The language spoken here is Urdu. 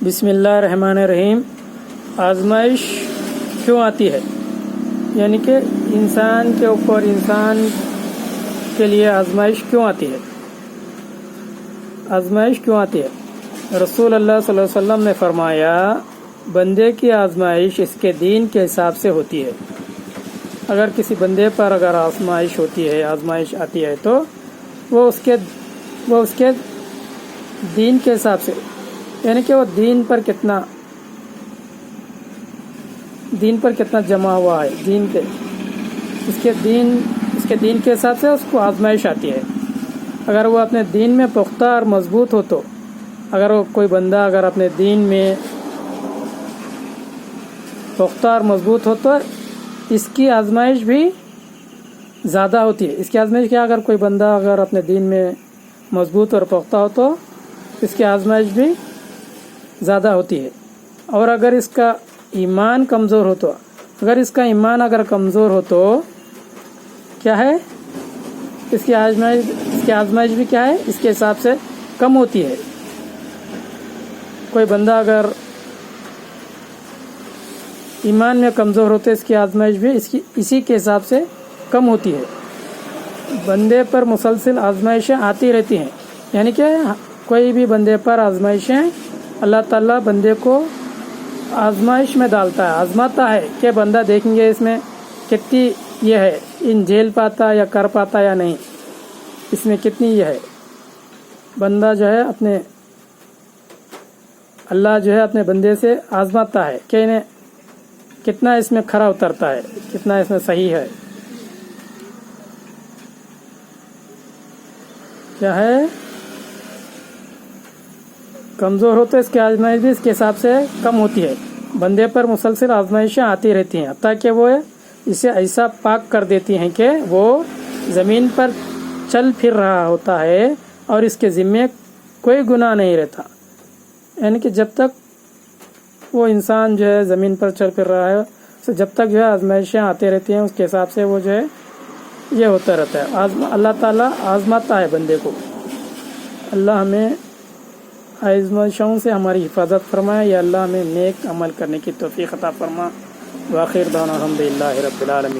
بسم اللہ الرحمن الرحیم۔ آزمائش کیوں آتی ہے؟ یعنی کہ انسان کے اوپر، انسان کے لیے آزمائش کیوں آتی ہے؟ آزمائش کیوں آتی ہے؟ رسول اللہ صلی اللہ علیہ وسلم نے فرمایا، بندے کی آزمائش اس کے دین کے حساب سے ہوتی ہے۔ اگر کسی بندے پر اگر آزمائش ہوتی ہے، آزمائش آتی ہے تو وہ اس کے دین کے حساب سے، یعنی کہ وہ دین پر کتنا جمع ہوا ہے، دین کے اس کے دین کے حساب سے اس کو آزمائش آتی ہے۔ اگر وہ اپنے دین میں پختہ اور مضبوط ہو تو، اگر وہ کوئی بندہ اگر اپنے دین میں پختہ اور مضبوط ہو تو اس کی آزمائش بھی زیادہ ہوتی ہے۔ اس کی آزمائش کیا؟ اگر کوئی بندہ اگر اپنے دین میں مضبوط اور پختہ ہو تو اس کی آزمائش بھی زیادہ ہوتی ہے۔ اور اگر اس کا ایمان کمزور ہو تو، اگر کمزور ہو تو کیا ہے؟ اس کی آزمائش بھی کیا ہے؟ اس کے حساب سے کم ہوتی ہے۔ کوئی بندہ اگر ایمان میں کمزور ہوتا ہے، اس کی آزمائش بھی اسی کے حساب سے کم ہوتی ہے۔ بندے پر مسلسل آزمائشیں آتی رہتی ہیں، یعنی کہ کوئی بھی بندے پر آزمائشیں اللہ تعالیٰ بندے کو آزمائش میں ڈالتا ہے، آزماتا ہے کہ بندہ دیکھیں گے اس میں کتنی یہ ہے، ان جھیل پاتا یا کر پاتا یا نہیں، اس میں کتنی یہ ہے۔ بندہ جو ہے اللہ جو ہے اپنے بندے سے آزماتا ہے کہ انہیں کتنا اس میں کھرا اترتا ہے، کتنا اس میں صحیح ہے، کیا ہے۔ کمزور ہو تو اس کی آزمائش بھی اس کے حساب سے کم ہوتی ہے۔ بندے پر مسلسل آزمائشیں آتی رہتی ہیں، حتیٰ کہ وہ اسے ایسا پاک کر دیتی ہیں کہ وہ زمین پر چل پھر رہا ہوتا ہے اور اس کے ذمے کوئی گناہ نہیں رہتا۔ یعنی کہ جب تک وہ انسان جو ہے زمین پر چل پھر رہا ہے، جب تک جو ہے آزمائشیں آتی رہتی ہیں، اس کے حساب سے وہ جو ہے یہ ہوتا رہتا ہے۔ اللہ تعالیٰ آزماتا ہے بندے کو۔ اللہ ہمیں آزمائشوں سے ہماری حفاظت فرمائے، یا اللہ ہمیں نیک عمل کرنے کی توفیق عطا فرما۔ وآخر دعوانا الحمدللہ رب العالمین۔